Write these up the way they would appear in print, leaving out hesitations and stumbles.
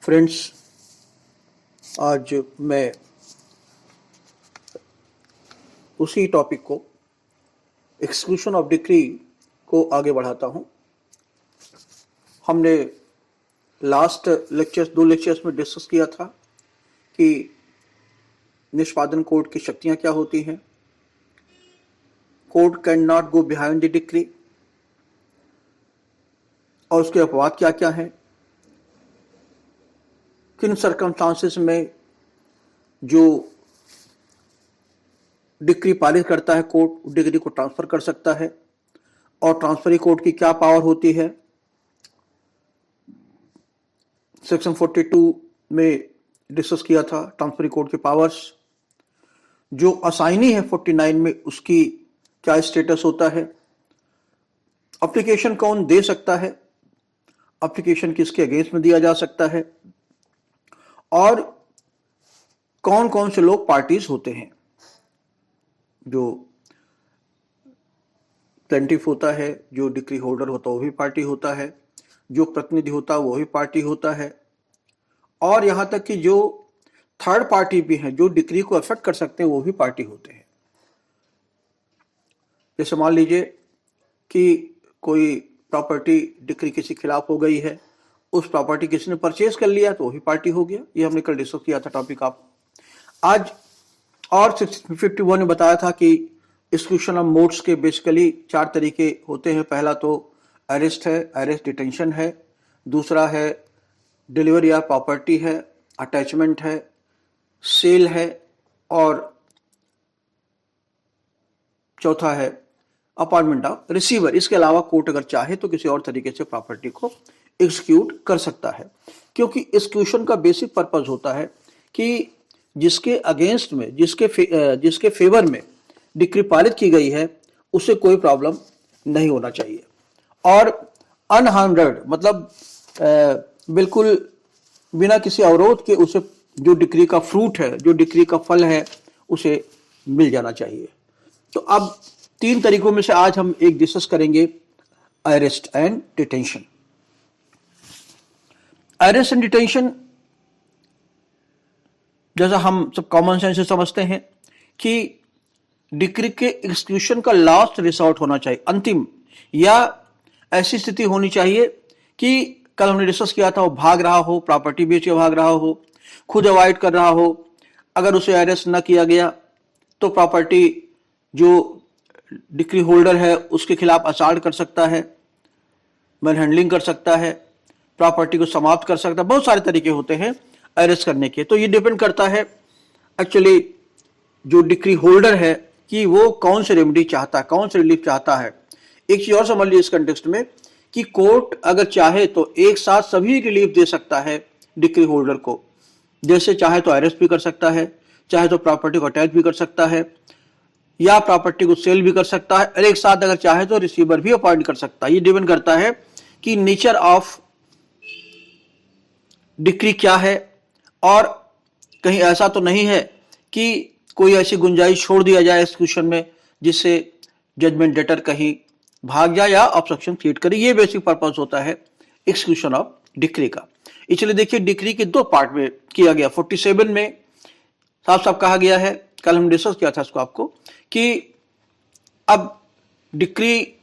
Friends, आज मैं उसी टॉपिक को एक्सक्लूशन ऑफ डिक्री को आगे बढ़ाता हूं। हमने लास्ट दो लेक्चर्स में डिस्कस किया था कि निष्पादन कोर्ट की शक्तियां क्या होती हैं। Court can not go behind the decree और उसके अपवाद क्या क्या हैं। किन सर्कमस्टांसेस में जो डिक्री पारित करता है कोर्ट डिक्री को ट्रांसफर कर सकता है और ट्रांसफरी कोर्ट की क्या पावर होती है। सेक्शन 42 में डिस्कस किया था ट्रांसफरी कोर्ट के पावर्स। जो असाइनी है 49 में उसकी क्या स्टेटस होता है। एप्लीकेशन कौन दे सकता है, एप्लीकेशन किसके अगेंस्ट में दिया जा सकता है और कौन कौन से लोग पार्टीज होते हैं। जो प्लेंटिफ होता है, जो डिक्री होल्डर होता है वो भी पार्टी होता है, जो प्रतिनिधि होता है वो भी पार्टी होता है और यहां तक कि जो थर्ड पार्टी भी हैं जो डिक्री को अफेक्ट कर सकते हैं वो भी पार्टी होते हैं। जैसे मान लीजिए कि कोई प्रॉपर्टी डिक्री किसी खिलाफ हो गई है, उस प्रॉपर्टी किसी ने परचेज कर लिया तो वही पार्टी हो गया। ये हमने कल डिस्कस किया था टॉपिक। आप आज और 51 में बताया था कि एक्सक्लूशन ऑफ मोड्स के बेसिकली 4 तरीके होते हैं। पहला तो अरेस्ट है, अरेस्ट डिटेंशन है। दूसरा है डिलीवरी ऑफ प्रॉपर्टी है, अटैचमेंट है, सेल है और चौथा है अपॉइंटमेंट ऑफ रिसीवर। इसके अलावा कोर्ट अगर चाहे तो किसी और तरीके से प्रॉपर्टी को एग्जीक्यूट कर सकता है, क्योंकि एक्सक्लूशन का बेसिक पर्पस होता है कि जिसके अगेंस्ट में जिसके फेवर में डिक्री पारित की गई है उसे कोई प्रॉब्लम नहीं होना चाहिए और अनहार्म्ड मतलब बिल्कुल बिना किसी अवरोध के उसे जो डिक्री का फ्रूट है, जो डिक्री का फल है, उसे मिल जाना चाहिए। तो अब 3 तरीकों में से आज हम एक डिस्कस करेंगे, arrest and detention. Arrest and detention जैसा हम सब कॉमन सेंस से समझते हैं कि डिक्री के एक्सक्लूशन का लास्ट रिसोर्ट होना चाहिए, अंतिम, या ऐसी स्थिति होनी चाहिए कि कल हमने डिस्कस किया था वो भाग रहा हो, प्रॉपर्टी बेच के भाग रहा हो, खुद अवॉइड कर रहा हो। अगर उसे अरेस्ट न किया गया तो प्रॉपर्टी जो डिक्री होल्डर है उसके खिलाफ असाल्ट कर सकता है, मैन हैंडलिंग कर सकता है, प्रॉपर्टी को समाप्त कर सकता है। बहुत सारे तरीके होते हैं अरेस्ट करने के। तो ये डिपेंड करता है एक्चुअली जो डिक्री होल्डर है कि वो कौन से रेमेडी चाहता है, कौन से रिलीफ चाहता है। एक चीज और समझ लीजिए इस कंटेक्स्ट में कि कोर्ट अगर चाहे तो एक साथ सभी रिलीफ दे सकता है डिक्री होल्डर को। जैसे चाहे तो अरेस्ट भी कर सकता है, चाहे तो प्रॉपर्टी को अटैच भी कर सकता है, या प्रॉपर्टी को सेल भी कर सकता है, और एक साथ अगर चाहे तो रिसीवर भी अपॉइंट कर सकता है। ये डिपेंड करता है कि नेचर ऑफ डिक्री क्या है और कहीं ऐसा तो नहीं है कि कोई ऐसी गुंजाइश छोड़ दिया जाए एक्सक्लूशन में जिससे जजमेंट डेटर कहीं भाग जाए या ऑब्स्ट्रक्शन क्रिएट करे। ये बेसिक पर्पस होता है एक्सक्लूशन ऑफ डिक्री का। इसलिए देखिए डिक्री के 2 पार्ट में किया गया। 47 में साफ साफ कहा गया है, कल हम डिस्कस किया था इसको आपको, कि अब डिक्री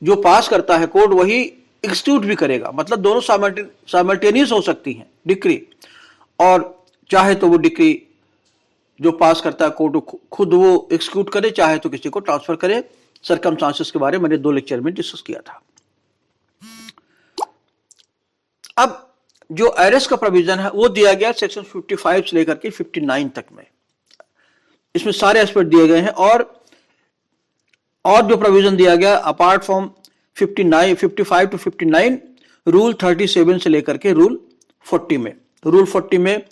जो पास करता है कोर्ट वही एक्सक्यूट भी करेगा। मतलब दोनों साइमल्टेनियस हो सकती हैं डिक्री, और चाहे तो वो डिक्री जो पास करता है कोर्ट खुद वो एक्सक्यूट करे, चाहे तो किसी को ट्रांसफर करे। सर्कमस्टांसेस के बारे में मैंने 2 लेक्चर में डिस्कस किया था। अब जो अरेस्ट का प्रोविजन है वो दिया गया सेक्शन 55 से लेकर के 59 तक में। इसमें सारे एस्पेक्ट दिए गए हैं और जो प्रोविजन दिया गया अपार्ट फ्रॉम 55 टू 59, रूल 37 से लेकर के रूल 40 में। रूल 40 में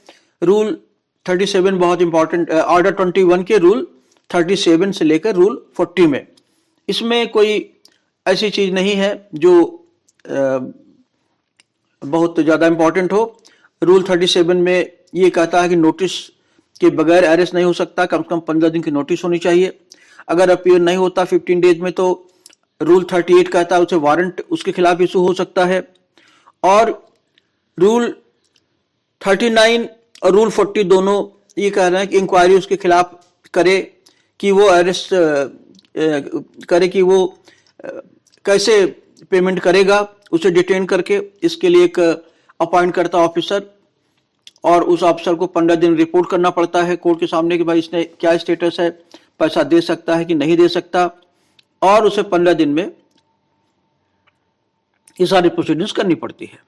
रूल 37 बहुत इंपॉर्टेंट, ऑर्डर 21 के रूल 37 से लेकर रूल 40 में। इसमें कोई ऐसी चीज नहीं है जो बहुत ज्यादा इंपॉर्टेंट हो। रूल 37 में ये कहता है कि नोटिस के बगैर अरेस्ट नहीं हो सकता, कम से कम 15 दिन की नोटिस होनी चाहिए। अगर अपीयर नहीं होता 15 डेज में तो रूल 38 कहता है उसे वारंट उसके खिलाफ इशू हो सकता है। और रूल 39 और रूल 40 दोनों ये कह रहे हैं कि इंक्वायरी उसके खिलाफ करे कि वो अरेस्ट करे कि वो कैसे पेमेंट करेगा, उसे डिटेन करके इसके लिए एक अपॉइंट करता ऑफिसर, और उस ऑफिसर को 15 दिन रिपोर्ट करना पड़ता है कोर्ट के सामने कि भाई इसने क्या स्टेटस है, पैसा दे सकता है कि नहीं दे सकता, और उसे 15 दिन में ये सारी प्रोसीडिंग्स करनी पड़ती है।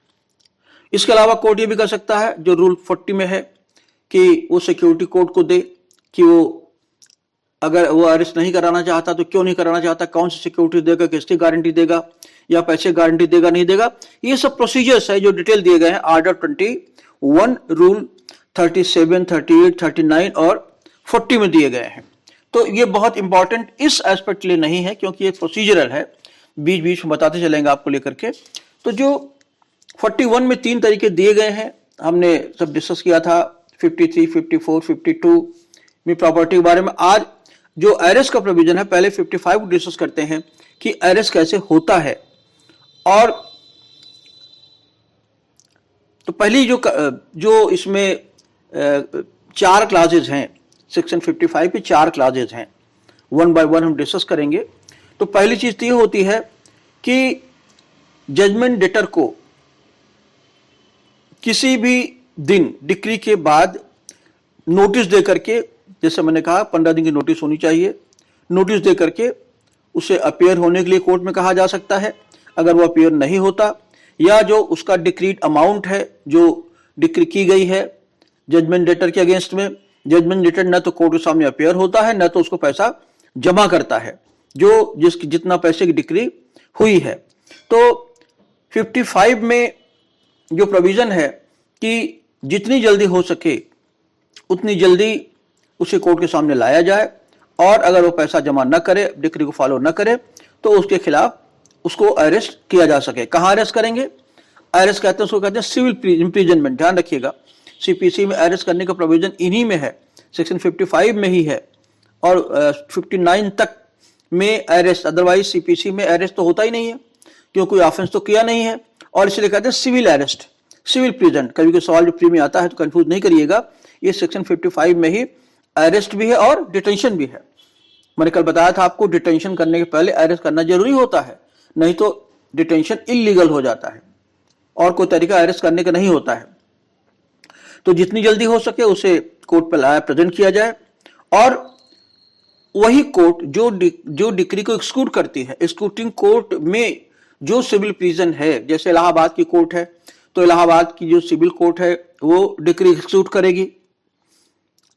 इसके अलावा कोर्ट ये भी कर सकता है जो रूल 40 में है कि वो सिक्योरिटी कोर्ट को दे कि वो अगर वो अरेस्ट नहीं कराना चाहता तो क्यों नहीं कराना चाहता, कौन सी सिक्योरिटी देगा, किसकी गारंटी देगा, या पैसे गारंटी देगा नहीं देगा। ये सब प्रोसीजर्स है जो डिटेल दिए गए हैं ऑर्डर 21, रूल 37, 38, 39 और 40 में दिए गए हैं। तो ये बहुत इंपॉर्टेंट इस एस्पेक्ट के लिए नहीं है क्योंकि ये प्रोसीजरल है, बीच बीच में बताते चलेंगे आपको लेकर के। तो जो 41 में 3 तरीके दिए गए हैं, हमने सब डिस्कस किया था 53, 54, 52 में प्रॉपर्टी के बारे में। आज जो अरेस्ट का प्रोविजन है, पहले 55 को डिस्कस करते हैं कि अरेस्ट कैसे होता है। और तो पहली जो इसमें 4 क्लासेज हैं, सेक्शन 55 पे 4 क्लासेज हैं, 1 बाय 1 हम डिस्कस करेंगे। तो पहली चीज तो ये होती है कि जजमेंट डेटर को किसी भी दिन डिक्री के बाद नोटिस दे करके, जैसे मैंने कहा 15 दिन की नोटिस होनी चाहिए, नोटिस दे करके उसे अपीयर होने के लिए कोर्ट में कहा जा सकता है। अगर वो अपीयर नहीं होता, या जो उसका डिक्रीड अमाउंट है जो डिक्री की गई है जजमेंट डेटर के अगेंस्ट में, जजमेंट डेटर न तो कोर्ट के सामने अपीयर होता है, न तो उसको पैसा जमा करता है जो जितना पैसे की डिक्री हुई है। तो 55 में जो प्रोविजन है कि जितनी जल्दी हो सके उतनी जल्दी उसे कोर्ट के सामने लाया जाए, और अगर वो पैसा जमा न करे, डिक्री को फॉलो न करे, तो उसके खिलाफ उसको अरेस्ट किया जा सके। कहाँ अरेस्ट करेंगे? अरेस्ट कहते हैं उसको, कहते हैं सिविल इम्प्रिजनमेंट। ध्यान रखिएगा, सीपीसी में अरेस्ट करने का प्रोविजन इन्हीं में है, सेक्शन 55 में ही है, और 59 तक में अरेस्ट, अदरवाइज सीपीसी में अरेस्ट तो होता ही नहीं है क्योंकि कोई ऑफेंस तो किया नहीं है, और इसलिए कहते हैं सिविल अरेस्ट, सिविल प्रिजन। कभी कोई सवाल जो प्री में आता है तो कंफ्यूज नहीं करिएगा, ये सेक्शन 55 में ही अरेस्ट भी है और डिटेंशन भी है। मैंने कल बताया था आपको, डिटेंशन करने के पहले अरेस्ट करना जरूरी होता है, नहीं तो डिटेंशन इलीगल हो जाता है और कोई तरीका अरेस्ट करने का नहीं होता है। तो जितनी जल्दी हो सके उसे कोर्ट पर लाया, प्रेजेंट किया जाए, और वही कोर्ट जो डिक्री को एक्सक्लूड करती है, एक्सक्लूडिंग कोर्ट में जो सिविल प्रिजन है, जैसे इलाहाबाद की कोर्ट है तो इलाहाबाद की जो सिविल कोर्ट है वो डिक्री एक्सक्लूड करेगी।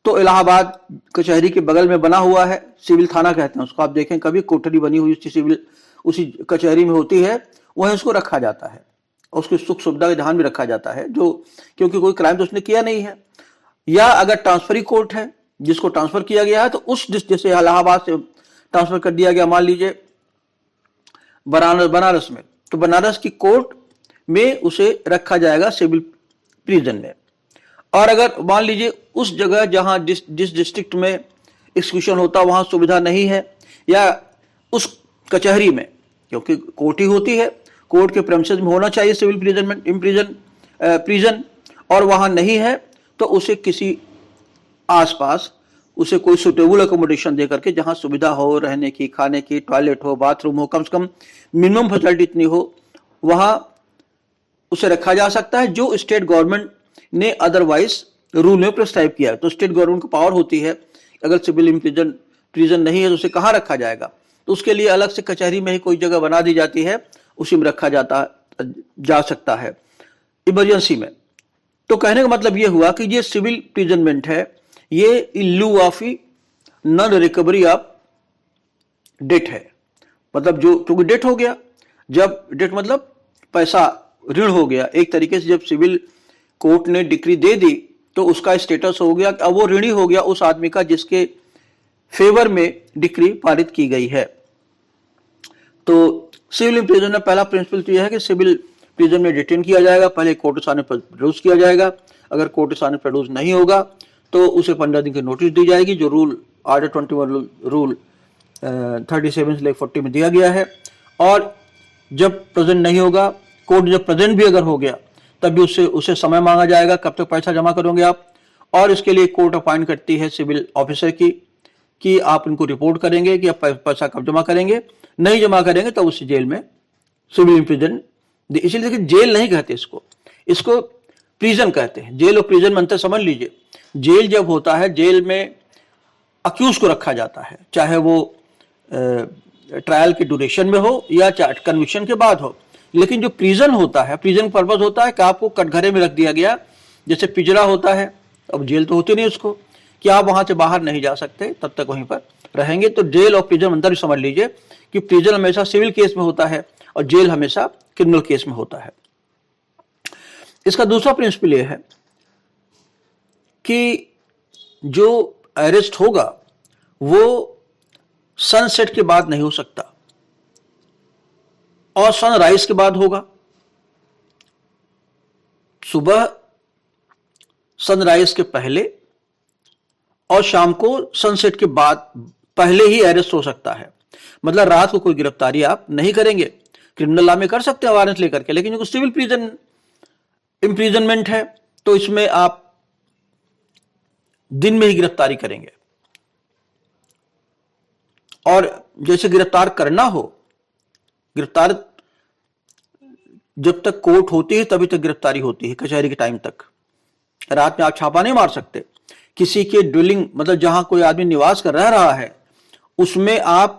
तो इलाहाबाद कचहरी के बगल में बना हुआ है, सिविल थाना कहते हैं उसको, आप देखें कभी कोठरी बनी हुई सिविल उसी कचहरी में होती है, वहीं उसको रखा जाता है, उसकी सुख सुविधा का ध्यान भी रखा जाता है, जो क्योंकि कोई क्राइम तो उसने किया नहीं है। या अगर ट्रांसफरी कोर्ट है जिसको ट्रांसफर किया गया है, तो उस जैसे इलाहाबाद से ट्रांसफर कर दिया गया, मान लीजिए बनारस में, तो बनारस की कोर्ट में उसे रखा जाएगा सिविल प्रिजन में। और अगर मान लीजिए उस जगह जहां जिस डिस्ट्रिक्ट में एक्सक्यूशन होता वहां सुविधा नहीं है, या उस कचहरी में, क्योंकि कोर्ट ही होती है, कोर्ट के प्रेमिसेस में होना चाहिए सिविल प्रिजन, और वहां नहीं है, तो उसे किसी आसपास उसे कोई सुटेबल अकोमोडेशन दे करके, जहां सुविधा हो रहने की, खाने की, टॉयलेट हो, बाथरूम हो, कम से कम मिनिमम फैसिलिटी इतनी हो, वहां उसे रखा जा सकता है, जो स्टेट गवर्नमेंट ने अदरवाइज रूल में प्रिस्क्राइब किया है। तो स्टेट गवर्नमेंट को पावर होती है, अगर सिविल प्रिजन नहीं है तो उसे कहाँ रखा जाएगा, तो उसके लिए अलग से कचहरी में ही कोई जगह बना दी जाती है, उसी में रखा जा सकता है इमरजेंसी में। तो कहने का मतलब यह हुआ कि ये सिविल प्रिजनमेंट है, ये in lieu of non recovery of debt है, मतलब जो क्योंकि डेट हो गया, जब डेट मतलब पैसा ऋण हो गया एक तरीके से, जब सिविल कोर्ट ने डिक्री दे दी तो उसका स्टेटस हो गया, अब वो ऋणी हो गया उस आदमी का जिसके फेवर में डिक्री पारित की गई है। तो सिविल प्रिजन में पहला प्रिंसिपल तो यह है कि सिविल प्रिजन में डिटेन किया जाएगा, पहले कोर्ट के सामने प्रोड्यूस किया जाएगा, अगर कोर्ट के सामने प्रोड्यूस नहीं होगा तो उसे 15 दिन की नोटिस दी जाएगी, जो रूल ऑर्डर 21 रूल 37/40 में दिया गया है। और जब प्रेजेंट नहीं होगा, कोर्ट जब प्रेजेंट भी अगर हो गया तब भी उससे समय मांगा जाएगा, कब तक पैसा जमा करोगे आप। और इसके लिए कोर्ट अपॉइंट करती है सिविल ऑफिसर की कि आप इनको रिपोर्ट करेंगे कि आप पैसा कब जमा करेंगे, नहीं जमा करेंगे तो उसे जेल में सिविल इम्प्रिजन। इसीलिए देखिए जेल नहीं कहते इसको प्रिजन कहते हैं। जेल और प्रिजन में अंतर समझ लीजिए। जेल जब होता है, जेल में अक्यूज को रखा जाता है, चाहे वो ट्रायल के ड्यूरेशन में हो या कन्विक्शन के बाद हो। लेकिन जो प्रिजन होता है, प्रिजन पर्पज होता है कि आपको कटघरे में रख दिया गया, जैसे पिंजरा होता है। अब जेल तो होती नहीं उसको, कि आप वहां से बाहर नहीं जा सकते, तब तक वहीं पर रहेंगे। तो जेल और प्रिजन अंदर भी समझ लीजिए कि प्रिजन हमेशा सिविल केस में होता है और जेल हमेशा क्रिमिनल केस में होता है। इसका दूसरा प्रिंसिपल यह है कि जो अरेस्ट होगा वो सनसेट के बाद नहीं हो सकता और सनराइज के बाद होगा। सुबह सनराइज के पहले और शाम को सनसेट के बाद पहले ही अरेस्ट हो सकता है। मतलब रात को कोई गिरफ्तारी आप नहीं करेंगे। क्रिमिनल लॉ में कर सकते हैं वारंट लेकर के, लेकिन जो सिविल प्रिजन इम्प्रिजनमेंट है तो इसमें आप दिन में ही गिरफ्तारी करेंगे। और जैसे गिरफ्तार करना हो, गिरफ्तार जब तक कोर्ट होती है तभी तक गिरफ्तारी होती है, कचहरी के टाइम तक। रात में आप छापा नहीं मार सकते। किसी के ड्वेलिंग, मतलब जहां कोई आदमी निवास कर रहा है, उसमें आप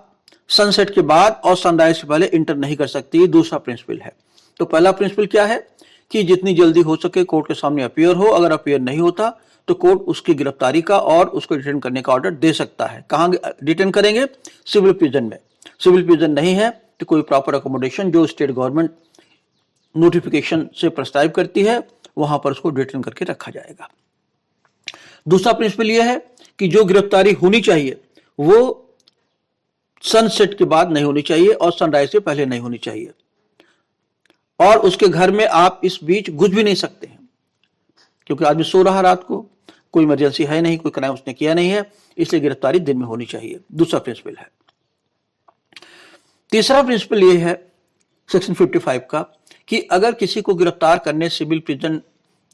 सनसेट के बाद और सनराइज से पहले इंटर नहीं कर सकती। ये दूसरा प्रिंसिपल है। तो पहला प्रिंसिपल क्या है कि जितनी जल्दी हो सके कोर्ट के सामने अपीयर हो। अगर अपीयर नहीं होता तो कोर्ट उसकी गिरफ्तारी का और उसको डिटेन करने का ऑर्डर दे सकता है। कहां डिटेन करेंगे? सिविल प्रिजन में। सिविल प्रिजन नहीं है तो कोई प्रॉपर अकोमोडेशन जो स्टेट गवर्नमेंट नोटिफिकेशन से प्रिस्क्राइब करती है, वहां पर उसको डिटेन करके रखा जाएगा। दूसरा प्रिंसिपल यह है कि जो गिरफ्तारी होनी चाहिए वो सनसेट के बाद नहीं होनी चाहिए और सनराइज से पहले नहीं होनी चाहिए। और उसके घर में आप इस बीच घुस भी नहीं सकते हैं, क्योंकि आदमी सो रहा रात को, कोई इमरजेंसी है नहीं, कोई क्राइम उसने किया नहीं है, इसलिए गिरफ्तारी दिन में होनी चाहिए। दूसरा प्रिंसिपल है। तीसरा प्रिंसिपल यह है सेक्शन 55 का कि अगर किसी को गिरफ्तार करने सिविल प्रिजन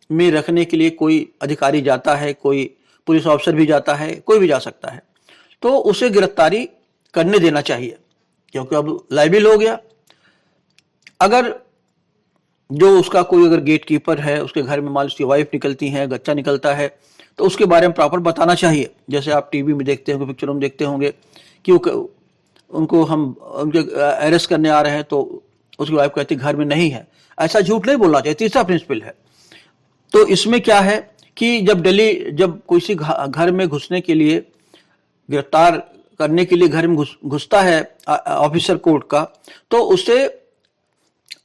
में रखने के लिए कोई अधिकारी जाता है, कोई पुलिस ऑफिसर भी जाता है, कोई भी जा सकता है, तो उसे गिरफ्तारी करने देना चाहिए, क्योंकि अब लायबिल हो गया। अगर जो उसका कोई अगर गेट कीपर है, उसके घर में मान लो उसकी वाइफ निकलती है, बच्चा निकलता है, तो उसके बारे में प्रॉपर बताना चाहिए। जैसे आप टीवी में देखते होंगे, पिक्चरों में देखते होंगे कि उनको हम उनके अरेस्ट करने आ रहे हैं तो उसकी वाइफ कहती घर में नहीं है। ऐसा झूठ नहीं बोलना चाहिए। तीसरा प्रिंसिपल है। तो इसमें क्या है कि जब किसी घर में घुसने के लिए, गिरफ्तार करने के लिए घर में घुसता है ऑफिसर कोर्ट का, तो उसे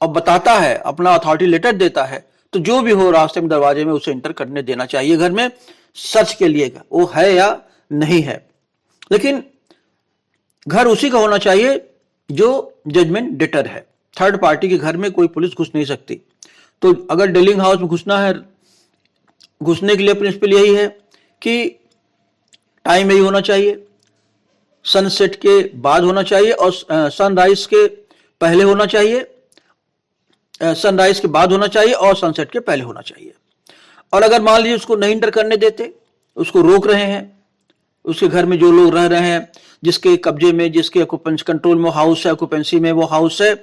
अब बताता है, अपना अथॉरिटी लेटर देता है, तो जो भी हो रास्ते में दरवाजे में उसे इंटर करने देना चाहिए घर में, सर्च के लिए वो है या नहीं है। लेकिन घर उसी का होना चाहिए जो जजमेंट डेटर है। थर्ड पार्टी के घर में कोई पुलिस घुस नहीं सकती। तो अगर डीलिंग हाउस में घुसना है, घुसने के लिए प्रिंसिपल यही है कि टाइम यही होना चाहिए, सनसेट के बाद होना चाहिए और सनराइज के पहले होना चाहिए, सनराइज के बाद होना चाहिए और सनसेट के पहले होना चाहिए। और अगर मान लीजिए उसको नहीं इंटर करने देते, उसको रोक रहे हैं, उसके घर में जो लोग रह रहे हैं, जिसके कब्जे में, जिसके ऑक्यूपेंसी कंट्रोल में हाउस है, ऑक्यूपेंसी में वो हाउस है,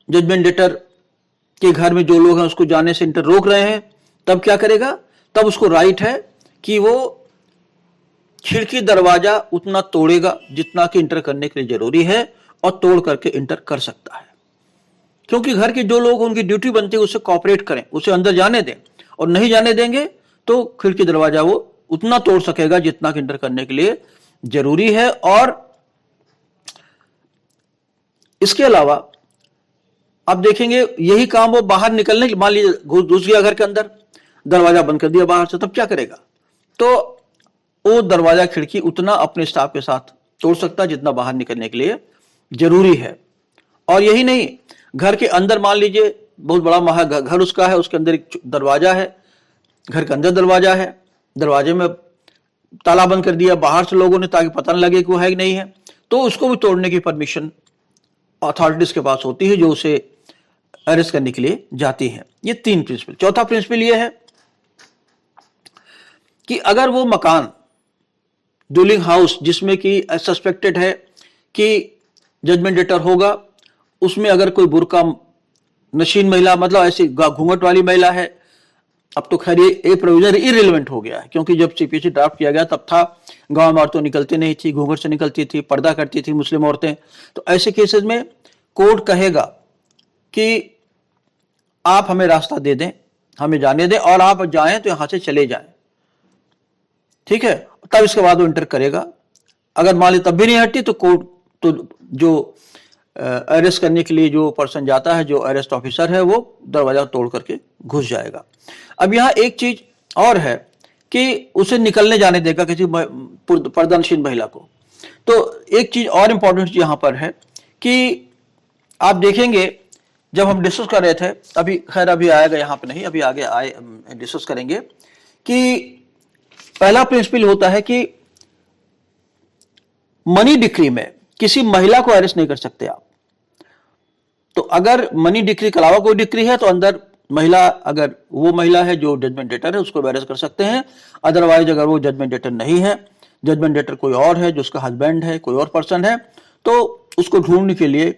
जजमेंट डेटर के घर में जो लोग हैं उसको जाने से इंटर रोक रहे हैं, तब क्या करेगा? तब उसको राइट है कि वो खिड़की दरवाजा उतना तोड़ेगा जितना कि इंटर करने के लिए जरूरी है, और तोड़ करके इंटर कर सकता है। क्योंकि घर के जो लोग, उनकी ड्यूटी बनती है उससे कॉपरेट करें, उसे अंदर जाने दें, और नहीं जाने देंगे तो खिड़की दरवाजा वो उतना तोड़ सकेगा जितना कि इंटर करने के लिए जरूरी है। और इसके अलावा आप देखेंगे यही काम वो बाहर निकलने के, मान लीजिए घुस गया घर के अंदर, दरवाजा बंद कर दिया बाहर से, तब क्या करेगा? तो वो दरवाजा खिड़की उतना अपने स्टाफ के साथ तोड़ सकता है जितना बाहर निकलने के लिए जरूरी है। और यही नहीं, घर के अंदर मान लीजिए बहुत बड़ा घर उसका है, उसके अंदर एक दरवाजा है, घर के अंदर दरवाजा है, दरवाजे में ताला बंद कर दिया बाहर से लोगों ने, ताकि पता न लगे कि वो है कि नहीं है, तो उसको भी तोड़ने की परमिशन अथॉरिटीज के पास होती है, जो उसे अरेस्ट करने के लिए जाती हैं। ये 3 प्रिंसिपल। चौथा प्रिंसिपल ये है कि अगर वो मकान, डूलिंग हाउस जिसमें कि सस्पेक्टेड है कि जजमेंट डेटर होगा, उसमें अगर कोई बुर्का नशीन महिला, मतलब ऐसी घूंघट वाली महिला है, अब तो खैर ये प्रोविजन इररिलेवेंट हो गया है, क्योंकि जब सीपीसी ड्राफ्ट किया गया तब था गांव में औरतें निकलती नहीं थी, घूंघट से निकलती थी, पर्दा करती थी मुस्लिम औरतें। तो ऐसे केसेस में कोर्ट कहेगा कि आप हमें रास्ता दे दें, हमें जाने दें, और आप जाएं तो यहां से चले जाएं, ठीक है, तब इसके बाद वो इंटर करेगा। अगर मान ली तब भी नहीं हटती तो कोर्ट, तो जो अरेस्ट करने के लिए जो पर्सन जाता है, जो अरेस्ट ऑफिसर है, वो दरवाजा तोड़ करके घुस जाएगा। अब यहाँ एक चीज और है कि उसे निकलने जाने देगा किसी पर्दानशीन महिला को। तो एक चीज और इंपॉर्टेंट यहाँ पर है कि आप देखेंगे जब हम डिस्कस कर रहे थे, अभी खैर अभी आएगा यहाँ पे नहीं, अभी आगे आए डिस्कस करेंगे, कि पहला प्रिंसिपल होता है कि मनी डिक्री में किसी महिला को अरेस्ट नहीं कर सकते आप। तो अगर मनी डिक्री के अलावा कोई डिक्री है तो अंदर महिला, अगर वो महिला है जो जजमेंट डेटर है, उसको अरेस्ट कर सकते हैं। अदरवाइज अगर वो जजमेंट डेटर नहीं है, जजमेंट डेटर कोई और है, जो उसका हस्बैंड है, कोई और पर्सन है, तो उसको ढूंढने के लिए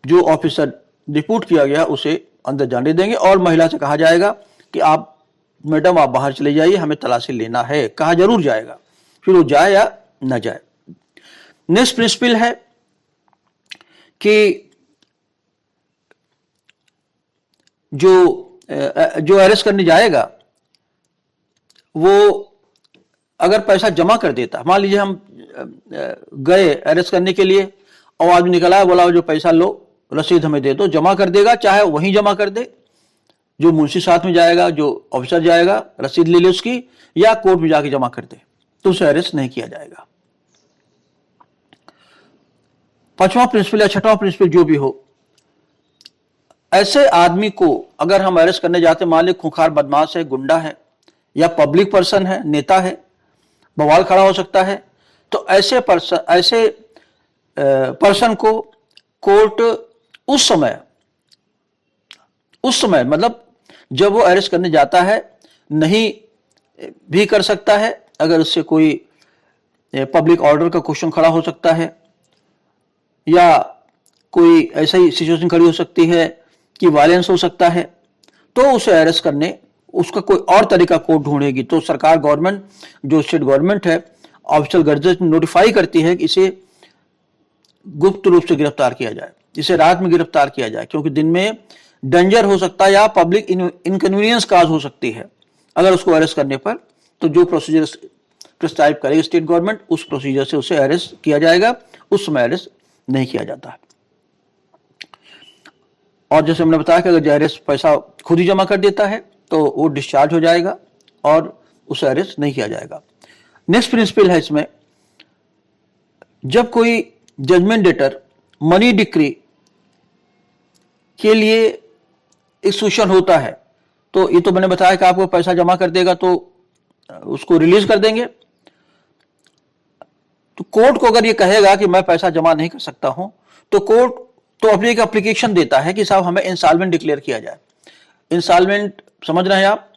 जो ऑफिसर डिप्यूट किया गया उसे अंदर जाने देंगे, और महिला से कहा जाएगा कि आप मैडम आप बाहर चले जाइए, हमें तलाशी लेना है। कहा जरूर जाएगा, फिर वो जाए या ना जाए। नेक्स्ट प्रिंसिपल है कि जो अरेस्ट करने जाएगा वो अगर पैसा जमा कर देता, मान लीजिए हम गए अरेस्ट करने के लिए और आदमी निकला है, बोला जो पैसा लो, रसीद हमें दे दो, जमा कर देगा, चाहे वहीं जमा कर दे, जो मुंशी साथ में जाएगा, जो ऑफिसर जाएगा, रसीद ले ले उसकी, या कोर्ट में जाके जमा कर दे, तो उसे अरेस्ट नहीं किया जाएगा। पांचवा प्रिंसिपल या छठवां प्रिंसिपल जो भी हो, ऐसे आदमी को अगर हम अरेस्ट करने जाते, मान लीजिए खूंखार बदमाश है, गुंडा है, या पब्लिक पर्सन है, नेता है, बवाल खड़ा हो सकता है, तो ऐसे पर्सन को कोर्ट उस समय मतलब जब वो अरेस्ट करने जाता है नहीं भी कर सकता है। अगर उससे कोई पब्लिक ऑर्डर का क्वेश्चन खड़ा हो सकता है, या कोई ऐसा ही सिचुएशन खड़ी हो सकती है कि वायलेंस हो सकता है, तो उसे अरेस्ट करने उसका कोई और तरीका कोर्ट ढूंढेगी। तो सरकार, गवर्नमेंट, जो स्टेट गवर्नमेंट है, ऑफिशियल गजट नोटिफाई करती है कि इसे गुप्त रूप से गिरफ्तार किया जाए, इसे रात में गिरफ्तार किया जाए, क्योंकि दिन में डेंजर हो सकता है या पब्लिक इनकन्वीनियंस काज हो सकती है अगर उसको अरेस्ट करने पर। तो जो प्रोसीजर प्रिस्क्राइब करेगी स्टेट गवर्नमेंट, उस प्रोसीजर से उसे अरेस्ट किया जाएगा, उस समय अरेस्ट नहीं किया जाता है। और जैसे हमने बताया कि अगर अरेस्ट पैसा खुद ही जमा कर देता है तो वो डिस्चार्ज हो जाएगा और उसे अरेस्ट नहीं किया जाएगा। नेक्स्ट प्रिंसिपल है इसमें, जब कोई जजमेंट डेटर मनी डिक्री के लिए एक्सक्यूशन होता है, तो ये तो मैंने बताया कि आपको पैसा जमा कर देगा तो उसको रिलीज कर देंगे। तो कोर्ट को अगर ये कहेगा कि मैं पैसा जमा नहीं कर सकता हूं, तो कोर्ट तो अपनी एक एप्लीकेशन देता है कि साहब हमें इंस्टॉलमेंट डिक्लेयर किया जाए। इंस्टॉलमेंट समझ रहे हैं आप,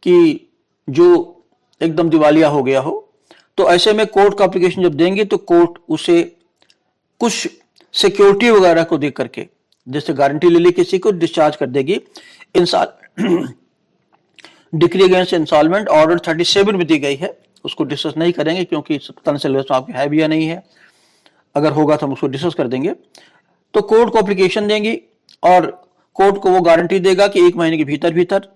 कि जो एकदम दिवालिया हो गया हो, तो ऐसे में कोर्ट का एप्लीकेशन जब देंगे तो कोर्ट उसे कुछ सिक्योरिटी वगैरह को देख करके, जैसे गारंटी ले ली किसी को, डिस्चार्ज कर देगी। डिक्री अगेंस्ट इंस्टॉलमेंट ऑर्डर 37 में दी गई है, उसको डिस्कस नहीं करेंगे क्योंकि पता सिलेबस में आपके है भी या नहीं है, अगर होगा तो हम उसको डिस्कस कर देंगे। तो कोर्ट को एप्लीकेशन देंगी और कोर्ट को वो गारंटी देगा कि 1 महीने के भीतर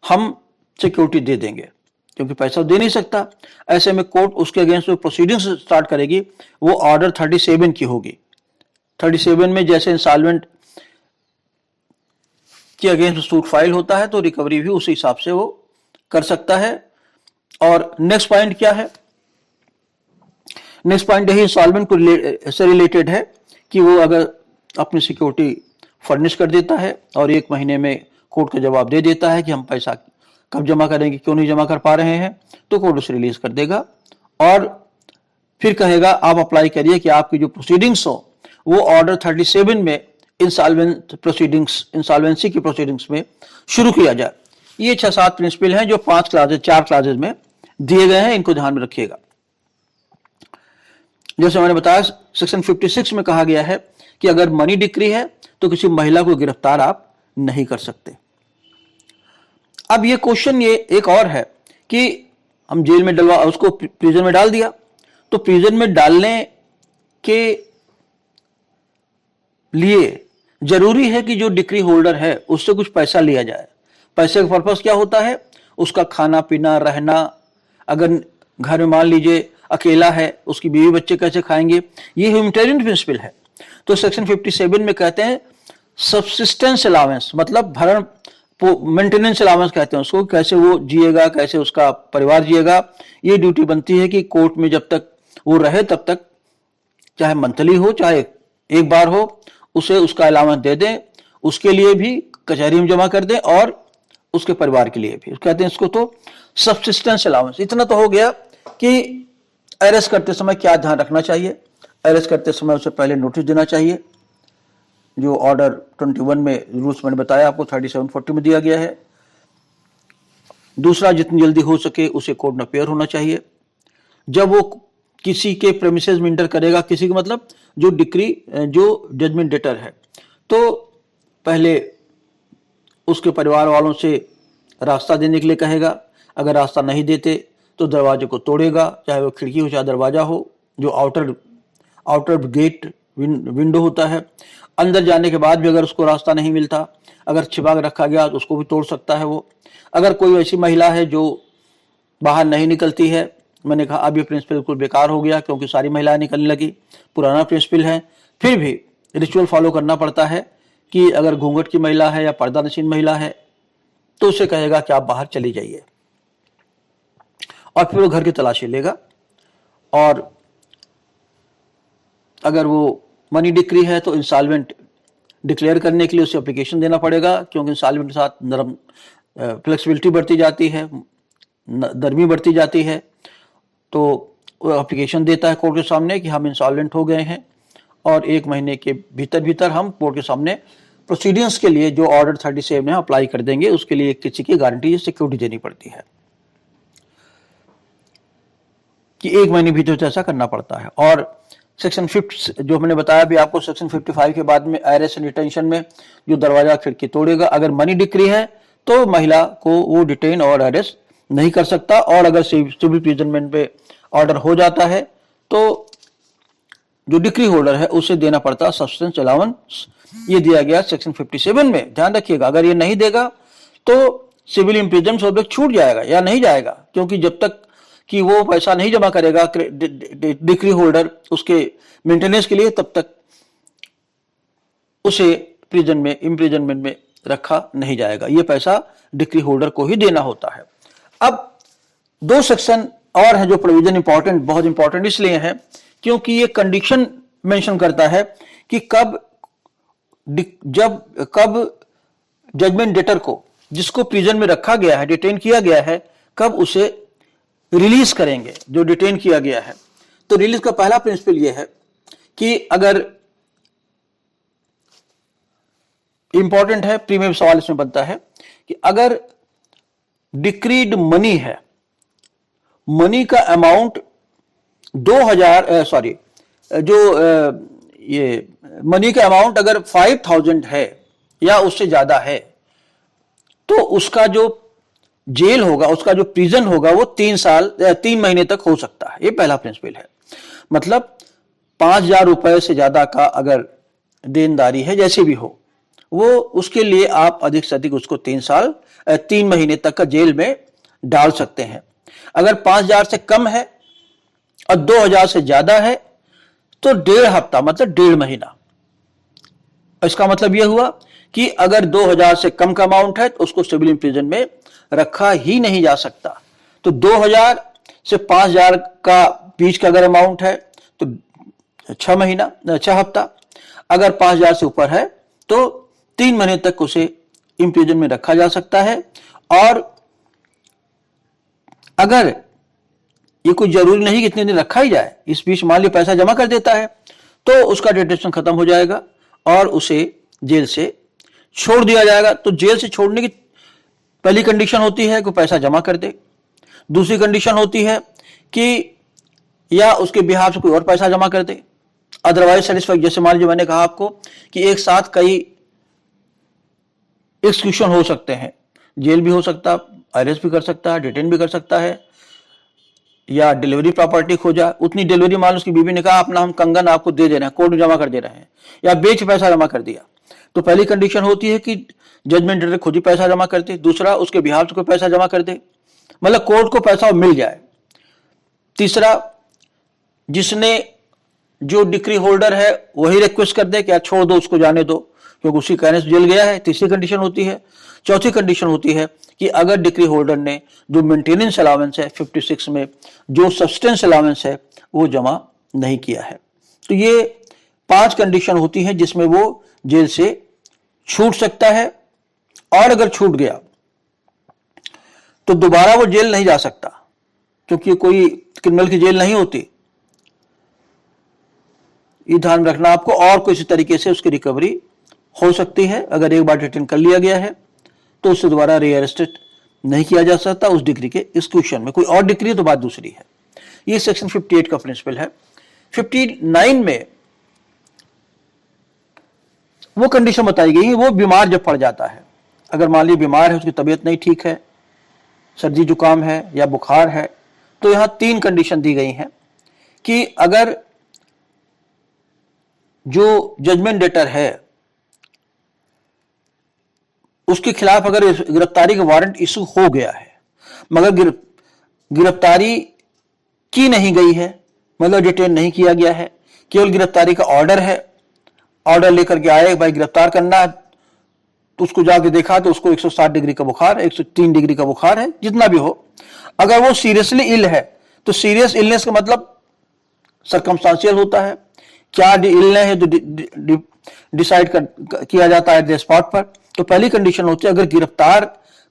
हम सिक्योरिटी दे देंगे, क्योंकि पैसा दे नहीं सकता। ऐसे में कोर्ट उसके अगेंस्ट जो प्रोसीडिंग्स स्टार्ट करेगी वो ऑर्डर 37 की होगी। 37 में जैसे इंस्टॉलमेंट के अगेंस्ट सूट फाइल होता है तो रिकवरी भी उसी हिसाब से वो कर सकता है। और नेक्स्ट पॉइंट क्या है, नेक्स्ट पॉइंट यही इंस्टॉलमेंट को से रिलेटेड है कि वो अगर अपनी सिक्योरिटी फर्निश कर देता है और 1 महीने में कोर्ट का जवाब दे देता है कि हम पैसा कब जमा करेंगे, क्यों नहीं जमा कर पा रहे हैं, तो कोर्ट उसे रिलीज कर देगा और फिर कहेगा आप अप्लाई करिए कि आपकी जो प्रोसीडिंग्स हो वो ऑर्डर 37 में इंसॉल्वेंसी की प्रोसीडिंग्स में शुरू किया जाए। ये 6-7 प्रिंसिपल हैं जो 4 क्लासेज में दिए गए हैं, इनको ध्यान में रखिएगा। जैसे मैंने बताया सेक्शन 56 में कहा गया है कि अगर मनी डिक्री है तो किसी महिला को गिरफ्तार आप नहीं कर सकते। अब ये क्वेश्चन ये एक और है कि हम जेल में उसको प्रिजन में डाल दिया, तो प्रिजन में डालने के लिए जरूरी है कि जो डिक्री होल्डर है उससे कुछ पैसा लिया जाए। पैसे का पर्पस क्या होता है? उसका खाना पीना रहना। अगर घर में मान लीजिए अकेला है, उसकी बीवी बच्चे कैसे खाएंगे? ये ह्यूमैनिटेरियन प्रिंसिपल है। तो सेक्शन 57 में कहते हैं सब्सिस्टेंस अलावेंस, मतलब भरण मेंटेनेंस अलावेंस कहते हैं उसको, कैसे वो जिएगा, कैसे उसका परिवार जिएगा। ये ड्यूटी बनती है कि कोर्ट में जब तक वो रहे तब तक, चाहे मंथली हो चाहे एक बार हो, उसे उसका अलावेंस दे दें, उसके लिए भी कचहरी में जमा कर दें और उसके परिवार के लिए भी। कहते हैं इसको तो सब्सिस्टेंस अलावेंस। इतना तो हो गया कि अरेस्ट करते समय क्या ध्यान रखना चाहिए। अरेस्ट करते समय उसे पहले नोटिस देना चाहिए, जो ऑर्डर 21 में रूल्स मैंने बताया आपको 3740 में दिया गया है। दूसरा, जितनी जल्दी हो सके उसे कोर्ट में अपेयर होना चाहिए। जब वो किसी के प्रेमिसेस में इंटर करेगा, किसी का मतलब जो जजमेंट डेटर है, तो पहले उसके परिवार वालों से रास्ता देने के लिए कहेगा। अगर रास्ता नहीं देते तो दरवाजे को तोड़ेगा, चाहे वो खिड़की हो चाहे दरवाजा हो, जो आउटर गेट विंडो होता है। अंदर जाने के बाद भी अगर उसको रास्ता नहीं मिलता, अगर छिपा के रखा गया तो उसको भी तोड़ सकता है वो। अगर कोई ऐसी महिला है जो बाहर नहीं निकलती है, मैंने कहा अब ये प्रिंसिपल बिल्कुल बेकार हो गया क्योंकि सारी महिलाएं निकलने लगी, पुराना प्रिंसिपल है। फिर भी रिचुअल फॉलो करना पड़ता है कि अगर घूंघट की महिला है या पर्दा नशीन महिला है तो उसे कहेगा कि आप बाहर चली जाइए, और फिर वो घर की तलाशी लेगा। और अगर वो मनी डिक्री है तो इंसॉल्वेंट डिक्लेयर करने के लिए उसे एप्लीकेशन देना पड़ेगा, क्योंकि इंसॉल्वेंट के साथ नरम फ्लेक्सिबिलिटी बढ़ती जाती है, नरमी बढ़ती जाती है। तो वो एप्लीकेशन देता है कोर्ट के सामने कि हम इंसॉल्वेंट हो गए हैं, और 1 महीने के भीतर हम कोर्ट के सामने प्रोसीडिंग्स के लिए जो ऑर्डर 37 में अप्लाई कर देंगे, उसके लिए किसी की गारंटी सिक्योरिटी देनी पड़ती है कि 1 महीने भीतर ऐसा करना पड़ता है। और सेक्शन 50 जो मैंने बताया भी आपको, सेक्शन 55 के बाद में अरेस्ट एंड डिटेंशन में जो दरवाजा खिड़की तोड़ेगा, अगर मनी डिक्री है तो महिला को वो डिटेन और अरेस्ट नहीं कर सकता। और अगर सिविल प्रिजनमेंट पे ऑर्डर हो जाता है तो जो डिक्री होल्डर है उसे देना पड़ता सब्सिस्टेंस अलाउंस। ये दिया गया सेक्शन 57 में, ध्यान रखिएगा। अगर ये नहीं देगा तो सिविल इम्प्रिजनमेंट से छूट जाएगा या नहीं जाएगा, क्योंकि जब तक कि वो पैसा नहीं जमा करेगा डिक्री होल्डर उसके मेंटेनेंस के लिए, तब तक उसे इम्प्रिजनमेंट में रखा नहीं जाएगा। ये पैसा डिक्री होल्डर को ही देना होता है। अब 2 सेक्शन और हैं जो प्रोविजन बहुत इंपॉर्टेंट इसलिए है क्योंकि ये कंडीशन मेंशन करता है कि कब जजमेंट डेटर को, जिसको प्रिजन में रखा गया है, डिटेन किया गया है, कब उसे रिलीज करेंगे जो डिटेन किया गया है। तो रिलीज का पहला प्रिंसिपल यह है कि अगर इंपॉर्टेंट है, प्रीमियम सवाल इसमें बनता है कि अगर डिक्रीड मनी है, मनी का अमाउंट 2000 ये मनी का अमाउंट अगर 5000 है या उससे ज्यादा है, तो उसका जो जेल होगा, उसका जो प्रिजन होगा वो 3 महीने तक हो सकता है। ये पहला प्रिंसिपल है। मतलब 5000 रुपए से ज्यादा का अगर देनदारी है, जैसे भी हो, वो उसके लिए आप अधिक से अधिक उसको 3 महीने तक का जेल में डाल सकते हैं। अगर 5000 से कम है और 2000 से ज्यादा है तो 1.5 हफ्ता, मतलब 1.5 महीना। इसका मतलब यह हुआ कि अगर 2000 से कम का अमाउंट है तो उसको सिविल इम्प्रिजन में रखा ही नहीं जा सकता। तो 2000 से 5000 का बीच का अगर अमाउंट है तो 6 हफ्ता। अगर 5000 से ऊपर है तो 3 महीने तक उसे इम्प्रिजन में रखा जा सकता है। और अगर ये कोई जरूरी नहीं कि इतने दिन रखा ही जाए, इस बीच मान लीजिए पैसा जमा कर देता है तो उसका डिटेंशन खत्म हो जाएगा और उसे जेल से छोड़ दिया जाएगा। तो जेल से छोड़ने की पहली कंडीशन होती है कि पैसा जमा कर दे, दूसरी कंडीशन होती है कि या उसके बिहार से कोई और पैसा जमा कर दे, अदरवाइज सेटिस्फाइड। जैसे मान लीजिए मैंने कहा आपको कि एक साथ कई एक्सक्यूशन हो सकते हैं, जेल भी हो सकता है, अरेस्ट भी कर सकता है, डिटेन भी कर सकता है, या डिलीवरी प्रॉपर्टी खो जाए, उतनी डिलीवरी मान लो उसकी बीवी ने कहा अपना हम कंगन आपको दे रहे हैं, कोर्ट में जमा कर दे रहे हैं, या बेच पैसा जमा कर दिया। तो पहली कंडीशन होती है कि जजमेंट डेटर खुद ही पैसा जमा कर दे, दूसरा उसके बिहाफ से कोई पैसा जमा कर दे, मतलब कोर्ट को पैसा मिल जाए। तीसरा, जिसने जो डिक्री होल्डर है वही रिक्वेस्ट कर दे कि यार छोड़ दो उसको, जाने दो, क्योंकि उसी कहने से जेल गया है। तीसरी कंडीशन होती है। चौथी कंडीशन होती है कि अगर डिक्री होल्डर ने जो मेंटेनेंस अलाउंस है 56 में जो सब्सटेंस अलाउंस है वो जमा नहीं किया है। तो ये 5 कंडीशन होती हैं जिसमें वो जेल से छूट सकता है, और अगर छूट गया तो दोबारा वो जेल नहीं जा सकता, क्योंकि कोई क्रिमिनल की जेल नहीं होती, ये ध्यान रखना आपको। और किसी तरीके से उसकी रिकवरी हो सकती है। अगर एक बार डिटेन कर लिया गया है तो उससे दोबारा रीअरेस्टेड नहीं किया जा सकता उस डिग्री के एक्सक्यूशन में। कोई और डिग्री है तो बात दूसरी है। ये सेक्शन 58 का प्रिंसिपल है। 59 में वो कंडीशन बताई गई है, वो बीमार जब पड़ जाता है, अगर मान लीजिए बीमार है, उसकी तबीयत नहीं ठीक है, सर्दी जुकाम है या बुखार है, तो यहां 3 कंडीशन दी गई हैं कि अगर जो जजमेंट डेटर है उसके खिलाफ अगर गिरफ्तारी का वारंट इशू हो गया है मगर गिरफ्तारी की नहीं गई है, मतलब डिटेन नहीं किया गया है, केवल गिरफ्तारी का ऑर्डर है, ऑर्डर लेकर के आए भाई गिरफ्तार करना है, तो उसको जाके देखा तो उसको 160 डिग्री का बुखार है, 103 डिग्री का बुखार है, जितना भी हो, अगर वो सीरियसली इल है तो सीरियस इलनेस का मतलब सर्कमस्टांशियल होता है, क्या इलनेस है तो डिसाइड किया जाता है द स्पॉट पर। तो पहली कंडीशन होती है अगर गिरफ्तार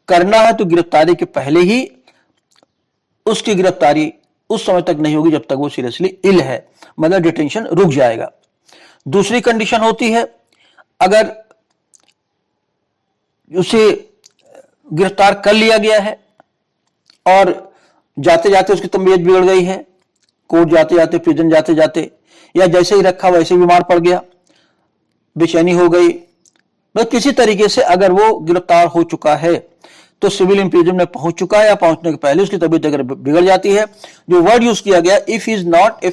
करना है तो गिरफ्तारी के पहले ही उसकी गिरफ्तारी उस समय तक नहीं होगी जब तक वो सीरियसली इल है, मतलब डिटेंशन रुक जाएगा। दूसरी कंडीशन होती है अगर उसे गिरफ्तार कर लिया गया है और जाते जाते उसकी तबीयत बिगड़ गई है, कोर्ट जाते जाते, प्रिजन जाते जाते, या जैसे ही रखा वैसे बीमार पड़ गया, बेचैनी हो गई, मतलब किसी तरीके से अगर वो गिरफ्तार हो चुका है तो सिविल इंप्रिजन में पहुंच चुका है या पहुंचने के पहले उसकी तबीयत अगर बिगड़ जाती है, जो वर्ड यूज किया गया if is not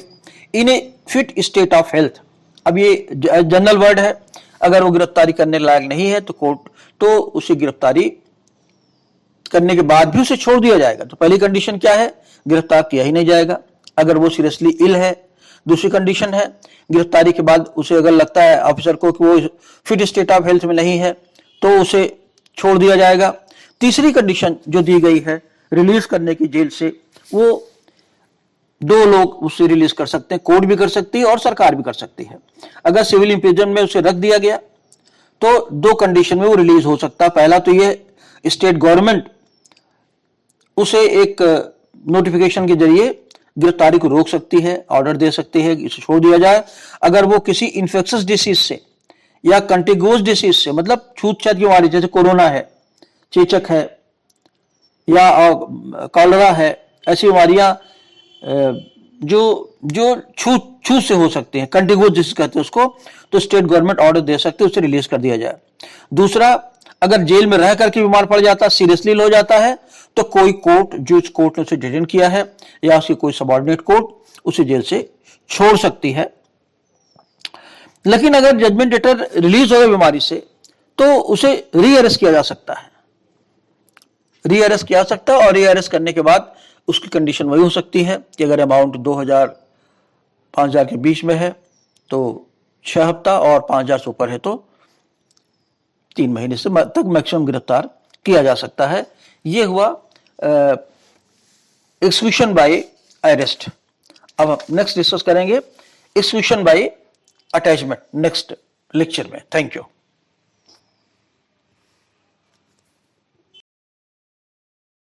in A fit state of health, अब ये जनरल वर्ड है, अगर वो गिरफ्तारी करने लायक नहीं है तो कोर्ट तो उसे गिरफ्तारी करने के बाद भी उसे छोड़ दिया जाएगा। तो पहली कंडीशन क्या है, गिरफ्तार किया ही नहीं जाएगा अगर वो सीरियसली इल है। दूसरी कंडीशन है गिरफ्तारी के बाद उसे अगर लगता है ऑफिसर को कि वो फिट स्टेट ऑफ हेल्थ में नहीं है तो उसे छोड़ दिया जाएगा। तीसरी कंडीशन जो दी गई है रिलीज करने की जेल से, वो 2 लोग उसे रिलीज कर सकते हैं, कोर्ट भी कर सकती है और सरकार भी कर सकती है। अगर सिविल इंप्रिजन में उसे रख दिया गया तो 2 कंडीशन में वो रिलीज हो सकता है। पहला तो ये स्टेट गवर्नमेंट उसे एक नोटिफिकेशन के जरिए गिरफ्तारी को रोक सकती है, ऑर्डर दे सकती है, इसे छोड़ दिया जाए। अगर वो किसी इंफेक्शियस डिसीज से या कंटिगुअस डिसीज से, मतलब छूत-छात की बीमारी जैसे कोरोना है, चेचक है या कॉलरा है, ऐसी बीमारियां जो छूत से हो सकती हैं, कंटिगुअस डिसीज कहते हैं उसको, तो स्टेट गवर्नमेंट ऑर्डर दे सकते है, उसे रिलीज कर दिया जाए। दूसरा, अगर जेल में रह करके बीमार पड़ जाता है, सीरियसली हो जाता है, तो कोई कोर्ट, जो कोर्ट ने उसे डिटेन किया है या उसकी कोई सबऑर्डिनेट कोर्ट उसे जेल से छोड़ सकती है। लेकिन अगर जजमेंट डेटर रिलीज हो गए बीमारी से तो उसे रीअरेस्ट किया जा सकता है, रीअरेस्ट किया जा सकता है, और रीअरेस्ट करने के बाद उसकी कंडीशन वही हो सकती है कि अगर अमाउंट 2000-5000 के बीच में है तो 6 हफ्ता, और 5000 से ऊपर है तो 3 महीने से तक मैक्सिमम गिरफ्तार किया जा सकता है। ये हुआ एक्सक्यूशन बाय अरेस्ट। अब हम नेक्स्ट डिस्कस करेंगे execution by attachment next lecture में। Thank you.